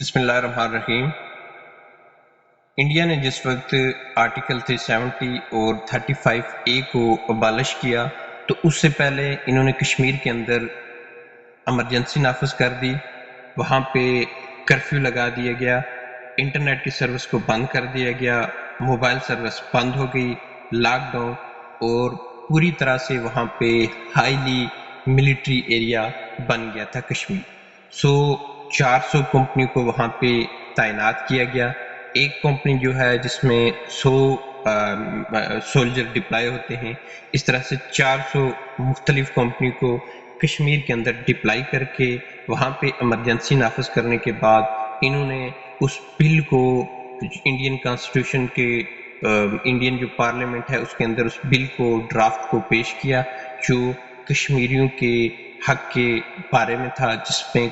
بسم اللہ الرحمن الرحیم۔ انڈیا نے جس وقت آرٹیکل 370 اور 35A کو ابالش کیا تو اس سے پہلے انہوں نے کشمیر کے اندر ایمرجنسی نافذ کر دی، وہاں پہ کرفیو لگا دیا گیا، انٹرنیٹ کی سروس کو بند کر دیا گیا، موبائل سروس بند ہو گئی، لاک ڈاؤن، اور پوری طرح سے وہاں پہ ہائیلی ملٹری ایریا بن گیا تھا کشمیر۔ 400 کمپنی کو وہاں پہ تعینات کیا گیا۔ ایک کمپنی جو ہے جس میں 100 سولجر ڈپلائی ہوتے ہیں، اس طرح سے 400 مختلف کمپنی کو کشمیر کے اندر ڈپلائی کر کے وہاں پہ ایمرجنسی نافذ کرنے کے بعد انہوں نے اس بل کو انڈین کانسٹیٹیوشن کے انڈین جو پارلیمنٹ ہے اس کے اندر اس بل کو ڈرافٹ کو پیش کیا جو کشمیریوں کے حق کے بارے میں تھا، جس میں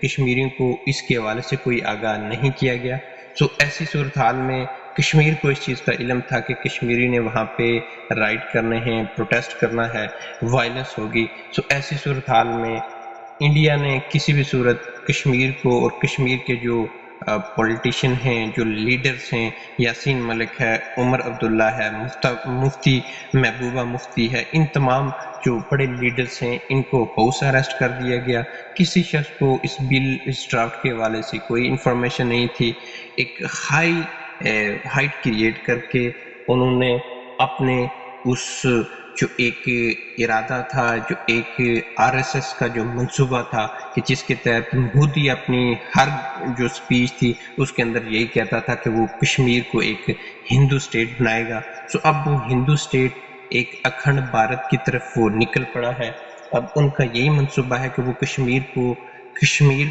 کشمیریوں کو اس کے حوالے سے کوئی آگاہ نہیں کیا گیا۔ ایسی صورتحال میں کشمیر کو اس چیز کا علم تھا کہ کشمیری نے وہاں پہ رائٹ کرنے ہیں، پروٹیسٹ کرنا ہے، وائلنس ہوگی۔ ایسی صورتحال میں انڈیا نے کسی بھی صورت کشمیر کو اور کشمیر کے جو پولیٹیشین ہیں، جو لیڈرز ہیں، یاسین ملک ہے، عمر عبداللہ ہے، مفتی محبوبہ مفتی ہے، ان تمام جو بڑے لیڈرز ہیں ان کو ہاؤس اریسٹ کر دیا گیا۔ کسی شخص کو اس ڈرافٹ کے حوالے سے کوئی انفارمیشن نہیں تھی۔ ایک ہائٹ کریٹ کر کے انہوں نے اپنے اس جو ایک ارادہ تھا، جو ایک RSS کا جو منصوبہ تھا کہ جس کے تحت مودی اپنی ہر جو سپیچ تھی اس کے اندر یہی کہتا تھا کہ وہ کشمیر کو ایک ہندو اسٹیٹ بنائے گا۔ اب وہ ہندو اسٹیٹ ایک اکھنڈ بھارت کی طرف وہ نکل پڑا ہے۔ اب ان کا یہی منصوبہ ہے کہ وہ کشمیر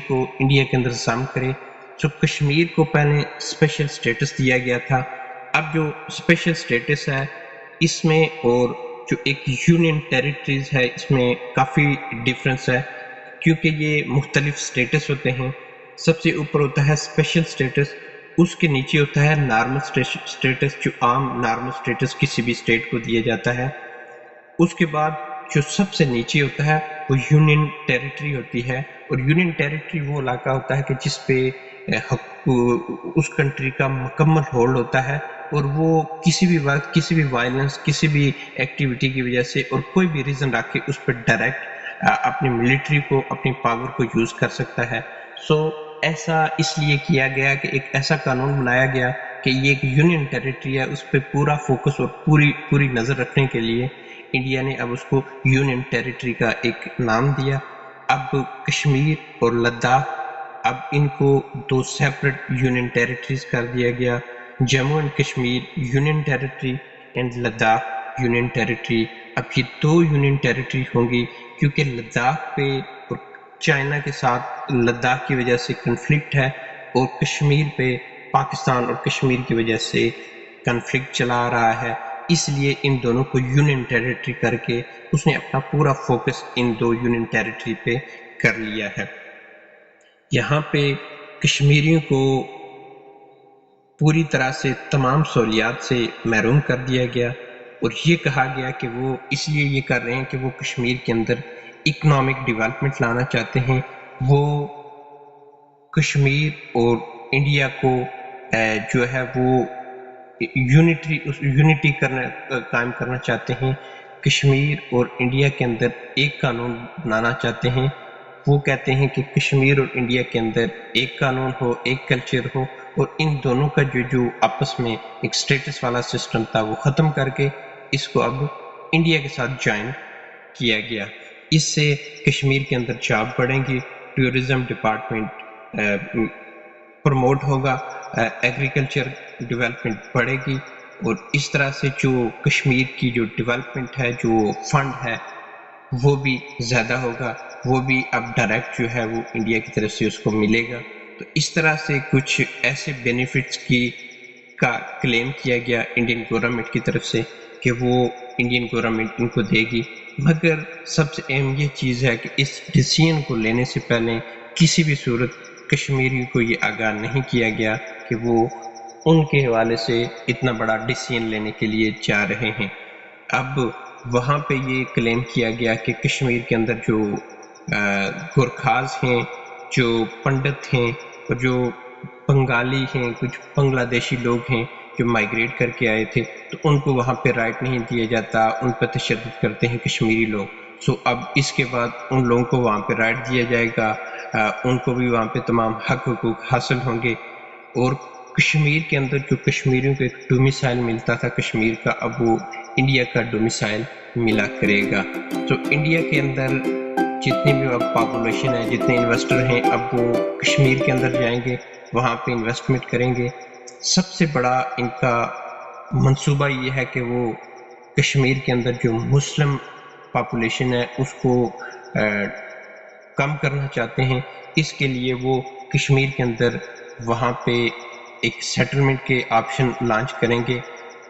کو انڈیا کے اندر ضم کرے۔ کشمیر کو پہلے اسپیشل سٹیٹس دیا گیا تھا۔ اب جو اسپیشل سٹیٹس ہے اس میں اور جو ایک یونین ٹیریٹریز ہے اس میں کافی ڈیفرنس ہے، کیونکہ یہ مختلف سٹیٹس ہوتے ہیں۔ سب سے اوپر ہوتا ہے اسپیشل سٹیٹس، اس کے نیچے ہوتا ہے نارمل سٹیٹس، جو عام نارمل سٹیٹس کسی بھی سٹیٹ کو دیا جاتا ہے۔ اس کے بعد جو سب سے نیچے ہوتا ہے وہ یونین ٹیریٹری ہوتی ہے، اور یونین ٹیریٹری وہ علاقہ ہوتا ہے کہ جس پہ اس کنٹری کا مکمل ہولڈ ہوتا ہے، اور وہ کسی بھی وقت کسی بھی وائلنس، کسی بھی ایکٹیویٹی کی وجہ سے اور کوئی بھی ریزن رکھ کے اس پہ ڈائریکٹ اپنی ملٹری کو، اپنی پاور کو یوز کر سکتا ہے۔ ایسا اس لیے کیا گیا کہ ایک ایسا قانون بنایا گیا کہ یہ ایک یونین ٹیریٹری ہے، اس پہ پورا فوکس اور پوری نظر رکھنے کے لیے انڈیا نے اب اس کو یونین ٹیریٹری کا ایک نام دیا۔ اب کشمیر اور لداخ، اب ان کو 2 سیپریٹ یونین ٹیریٹریز کر دیا گیا۔ Jammu and Kashmir union territory and Ladakh union territory. اب یہ 2 یونین ٹیریٹری ہوں گی کیونکہ لداخ پہ اور چائنا کے ساتھ لداخ کی وجہ سے کنفلکٹ ہے، اور کشمیر پہ پاکستان اور کشمیر کی وجہ سے کنفلکٹ چلا رہا ہے۔ اس لیے ان دونوں کو یونین ٹیریٹری کر کے اس نے اپنا پورا فوکس ان 2 یونین ٹیریٹری پہ کر لیا ہے۔ یہاں پہ کشمیریوں کو پوری طرح سے تمام سہولیات سے محروم کر دیا گیا، اور یہ کہا گیا کہ وہ اس لیے یہ کر رہے ہیں کہ وہ کشمیر کے اندر اکنامک ڈیولپمنٹ لانا چاہتے ہیں۔ وہ کشمیر اور انڈیا کو جو ہے وہ یونٹی قائم کرنا چاہتے ہیں۔ کشمیر اور انڈیا کے اندر ایک قانون بنانا چاہتے ہیں۔ وہ کہتے ہیں کہ کشمیر اور انڈیا کے اندر ایک قانون ہو، ایک کلچر ہو، اور ان دونوں کا جو آپس میں ایک سٹیٹس والا سسٹم تھا وہ ختم کر کے اس کو اب انڈیا کے ساتھ جوائن کیا گیا۔ اس سے کشمیر کے اندر جاب بڑھیں گی، ٹورزم ڈپارٹمنٹ پروموٹ ہوگا، ایگریکلچر ڈیولپمنٹ بڑھے گی، اور اس طرح سے جو کشمیر کی جو ڈیولپمنٹ ہے، جو فنڈ ہے وہ بھی زیادہ ہوگا، وہ بھی اب ڈائریکٹ جو ہے وہ انڈیا کی طرف سے اس کو ملے گا۔ تو اس طرح سے کچھ ایسے بینیفٹس کا کلیم کیا گیا انڈین گورنمنٹ کی طرف سے کہ وہ انڈین گورنمنٹ ان کو دے گی۔ مگر سب سے اہم یہ چیز ہے کہ اس ڈیسیژن کو لینے سے پہلے کسی بھی صورت کشمیری کو یہ آگاہ نہیں کیا گیا کہ وہ ان کے حوالے سے اتنا بڑا ڈیسیژن لینے کے لیے جا رہے ہیں۔ اب وہاں پہ یہ کلیم کیا گیا کہ کشمیر کے اندر جو گورکھاز ہیں جو پنڈت ہیں اور جو بنگالی ہیں، کچھ بنگلہ دیشی لوگ ہیں جو مائیگریٹ کر کے آئے تھے، تو ان کو وہاں پہ رائٹ نہیں دیا جاتا، ان پہ تشدد کرتے ہیں کشمیری لوگ. سو اب اس کے بعد ان لوگوں کو وہاں پہ رائٹ دیا جائے گا، ان کو بھی وہاں پہ تمام حق حقوق حاصل ہوں گے. اور کشمیر کے اندر جو کشمیریوں کو ایک ڈومیسائل ملتا تھا کشمیر کا، اب وہ انڈیا کا ڈومیسائل ملا کرے گا. تو انڈیا کے اندر جتنی بھی اب پاپولیشن ہے، جتنے انویسٹر ہیں، اب وہ کشمیر کے اندر جائیں گے، وہاں پہ انویسٹمنٹ کریں گے. سب سے بڑا ان کا منصوبہ یہ ہے کہ وہ کشمیر کے اندر جو مسلم پاپولیشن ہے اس کو کم کرنا چاہتے ہیں. اس کے لیے وہ کشمیر کے اندر وہاں پہ ایک سیٹلمنٹ کے آپشن لانچ کریں گے.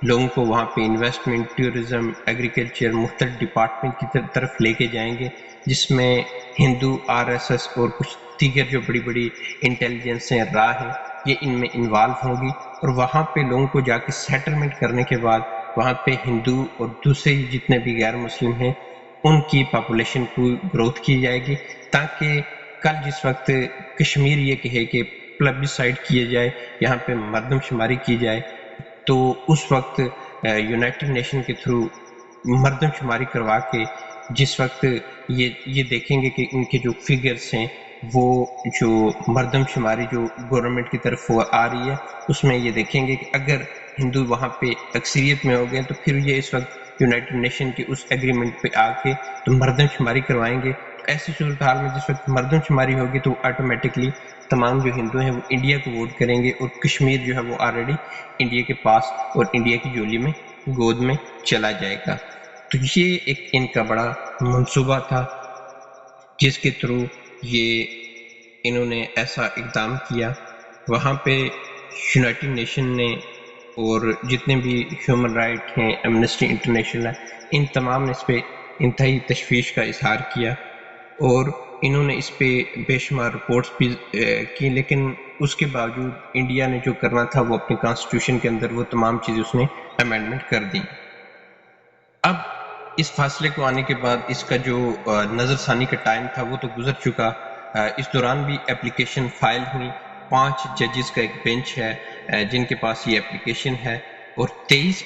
لوگوں کو وہاں پہ انویسٹمنٹ، ٹورزم، ایگریکلچر، مختلف ڈپارٹمنٹ کی طرف لے کے جائیں گے، جس میں ہندو، RSS اور کچھ دیگر جو بڑی بڑی انٹیلیجنس ہیں، راہ ہیں، یہ ان میں انوالو ہوں گی. اور وہاں پہ لوگوں کو جا کے سیٹلمنٹ کرنے کے بعد وہاں پہ ہندو اور دوسرے جتنے بھی غیر مسلم ہیں ان کی پاپولیشن کو گروتھ کی جائے گی، تاکہ کل جس وقت کشمیر یہ کہے کہ پلبسائڈ کیے جائے، یہاں پہ مردم شماری کی جائے، تو اس وقت یونائٹڈ نیشن کے تھرو مردم شماری کروا کے جس وقت یہ دیکھیں گے کہ ان کے جو فگرز ہیں وہ جو مردم شماری جو گورنمنٹ کی طرف آ رہی ہے اس میں یہ دیکھیں گے کہ اگر ہندو وہاں پہ اکثریت میں ہو گئے تو پھر یہ اس وقت یونائٹڈ نیشن کی اس ایگریمنٹ پہ آ کے تو مردم شماری کروائیں گے. ایسی صورتحال میں جس وقت مردم شماری ہوگی تو آٹومیٹکلی تمام جو ہندو ہیں وہ انڈیا کو ووٹ کریں گے، اور کشمیر جو ہے وہ آلریڈی انڈیا کے پاس اور انڈیا کی جولی میں گود میں چلا جائے گا. تو یہ ایک ان کا بڑا منصوبہ تھا جس کے تھرو یہ انہوں نے ایسا اقدام کیا. وہاں پہ یونائٹڈ نیشن نے اور جتنے بھی ہیومن رائٹ ہیں، ایمنسٹی انٹرنیشنل ہے، ان تمام نے اس پہ انتہائی تشویش کا اظہار کیا، اور انہوں نے اس پہ بے شمار رپورٹس بھی کی. لیکن اس کے باوجود انڈیا نے جو کرنا تھا وہ اپنی کانسٹیٹیوشن کے اندر وہ تمام چیزیں اس نے امینڈمنٹ کر دی. اب اس فاصلے کو آنے کے بعد اس کا جو نظر ثانی کا ٹائم تھا وہ تو گزر چکا. اس دوران بھی اپلیکیشن فائل ہوئی. 5 ججز کا ایک بینچ ہے جن کے پاس یہ اپلیکیشن ہے، اور 23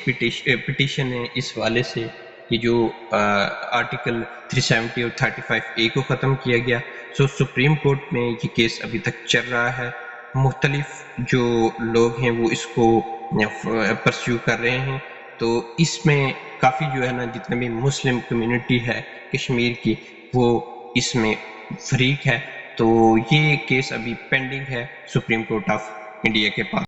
پٹیشن ہیں اس والے سے کہ جو آرٹیکل 370 اور 35A کو ختم کیا گیا. سو سپریم کورٹ میں یہ کیس ابھی تک چل رہا ہے. مختلف جو لوگ ہیں وہ اس کو پرسیو کر رہے ہیں. تو اس میں کافی جو ہے نا جتنے بھی مسلم کمیونٹی ہے کشمیر کی وہ اس میں فریق ہے. تو یہ کیس ابھی پینڈنگ ہے سپریم کورٹ آف انڈیا کے پاس.